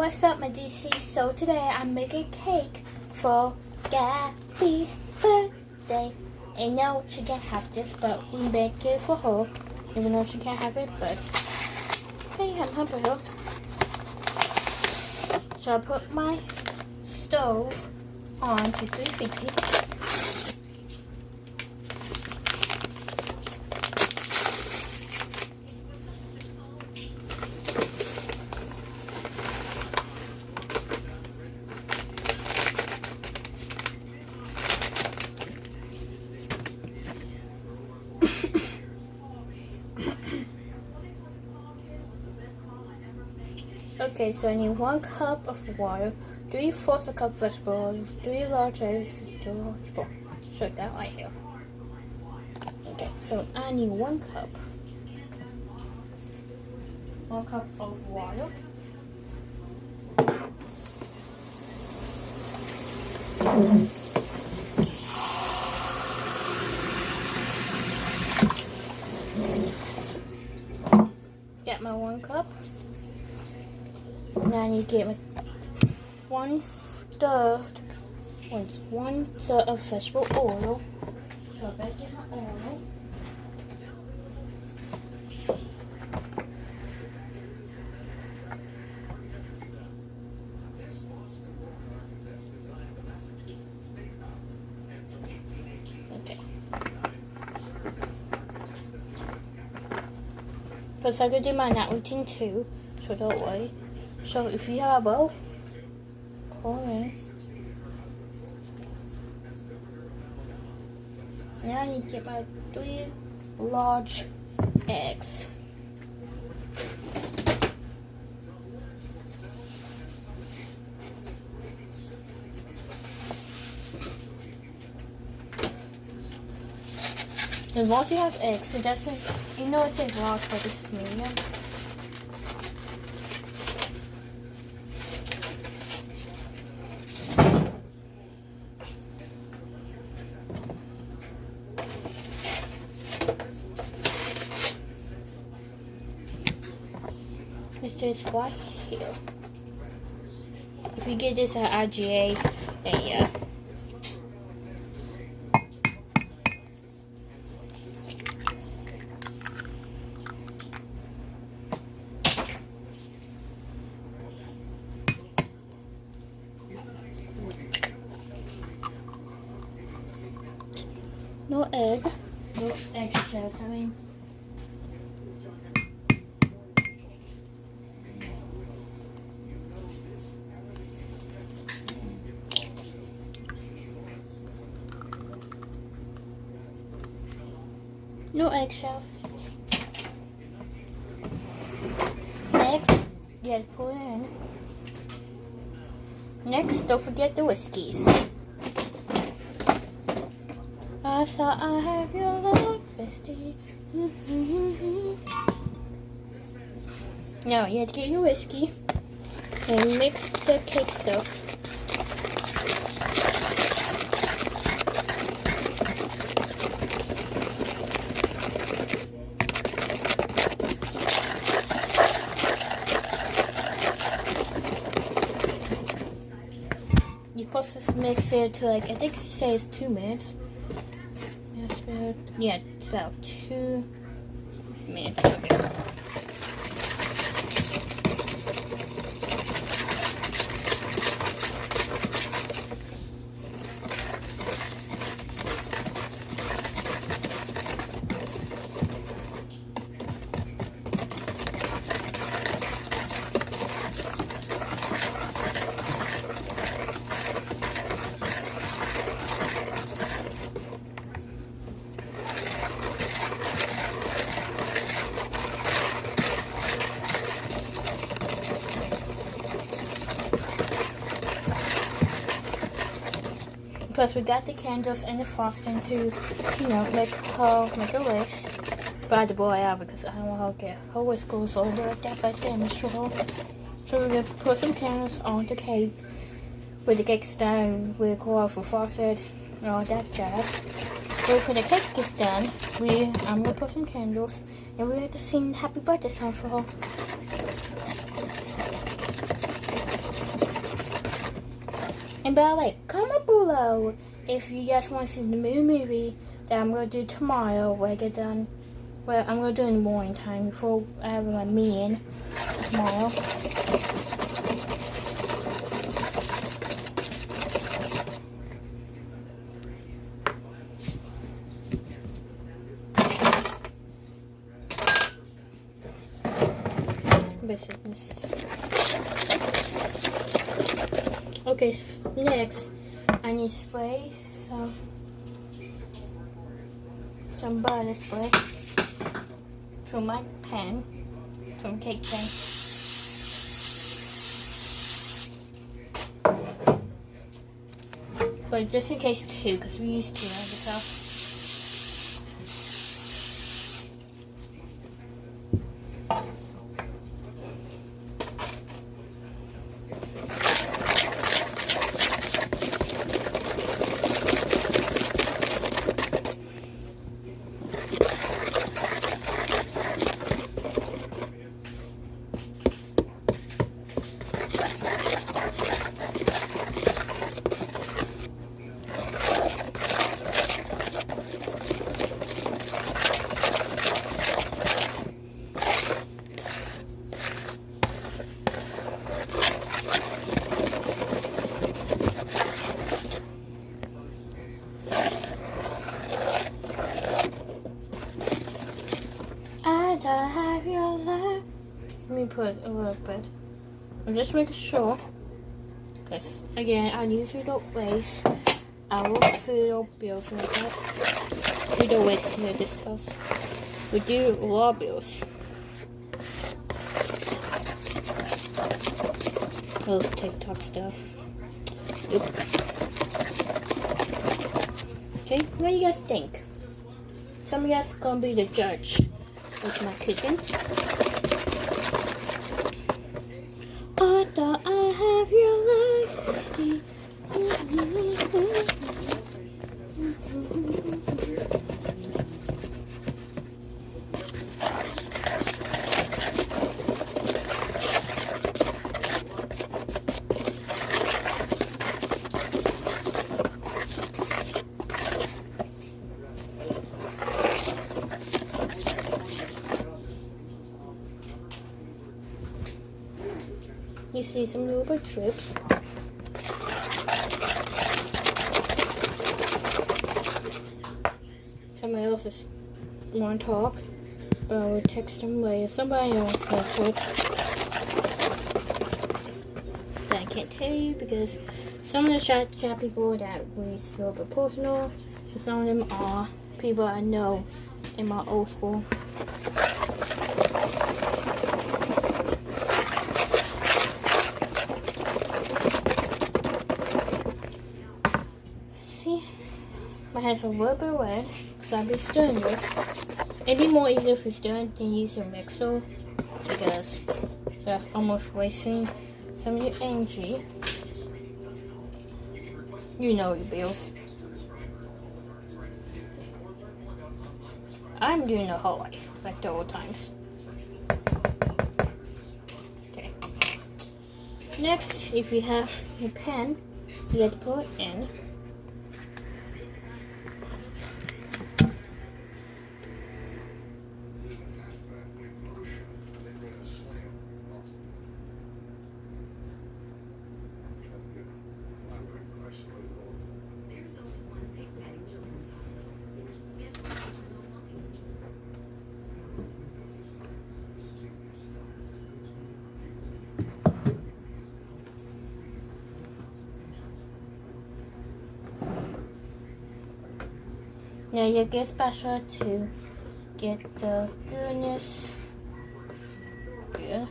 What's up, my DC? So today I'm making cake for Gabby's birthday. And no, she can't have this, but we make it for her. Even though she can't have it, but hey, I'm helping her. So I put my stove on to 350. Okay, so I need 1 cup of water, 3/4 a cup of vegetables, 3 large eggs, 2 large bowls. So that right here. Okay, so I need 1 cup. 1 cup of water. Get my 1 cup. Now I need to get my one third of vegetable oil. So I better get my oil. Okay. But I'm gonna do my night routine too, so don't worry. So if you have a bowl, pour in. Now I need to get my 3 large eggs. And once you have eggs, it doesn't, you know it says large, but this is medium. It's just right here. If you get this at IGA, then yeah. No egg. No eggshells, I mean. No eggshells. Next, you gotta pour it in. Next, don't forget the whiskeys. I thought I have your love, bestie. Now you have to get your whiskey and mix the cake stuff. You're supposed to mix it to like, I think it says 2 minutes. Yeah, it's about 2 minutes. Okay. Plus we got the candles and the frosting to, make a list. But I had to blow it out because I don't want her to get her whiskers over like that by then as well. So we're gonna put some candles on the cake with the cake done with colorful frosted and all that jazz. So when the cake gets done, I'm gonna put some candles and we have to sing happy birthday song for her. And by the way, comment below if you guys want to see the new movie that I'm going to do tomorrow when I get done. Well, I'm going to do it in the morning time before I have my meeting tomorrow. Business. Okay, next I need to spray some butter spray from my pen, from Cake Pen. But just in case 2, because we used 2 at this house. I have your love. Let me put a little bit. I'm just making sure. Because, again, I usually don't waste our food bills like that. We don't waste here at this house. We do law bills. Those TikTok stuff. Yep. Okay, what do you guys think? Some of you guys gonna be the judge with my cooking. I thought I have your love. You see some little bit trips. Somebody else is want to talk, but I will text them later. Somebody on Snapchat that I can't tell you because some of the chat people that we feel a bit personal, and some of them are people I know in my old school. My hand's a little bit wet because I'll be stirring this. It'd be more easier if you stir it than use your mixer because that's almost wasting some of your energy. You know your bills. I'm doing the whole way, like the old times. Okay. Next, if you have your pen, you have to put it in. Now you get special to get the goodness. Good.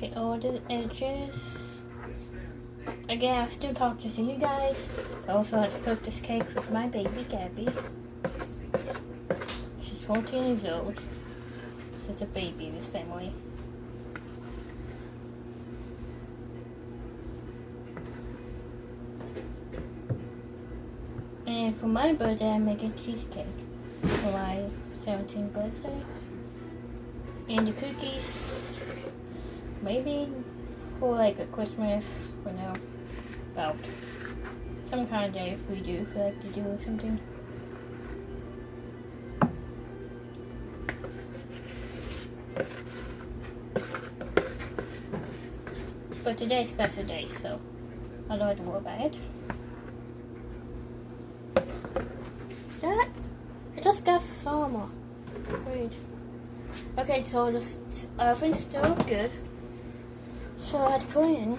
get all the edges. Again, I still talk to you guys. I also had to cook this cake with my baby Gabby. She's 14 years old. She's a baby in this family. And for my birthday, I'm making cheesecake for my 17th birthday. And the cookies, maybe for like a Christmas, about some kind of day if we do feel like to do something. But today's special day, so I don't have to worry about it. That I just got some. Wait. Okay, so the oven's still good. So I had to put in.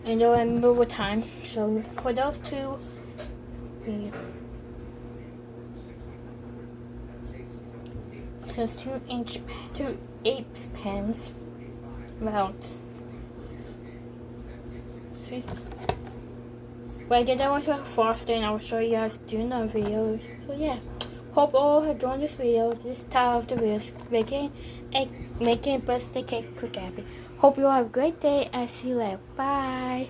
And you'll remember what time. So for those two, it says 2/8 pans. About. See? When I get done with the frosting, I will show you guys doing the videos. So yeah, hope all have joined this video. This time of the video making a birthday cake for Gabby. Hope you all have a great day. I see you later. Bye.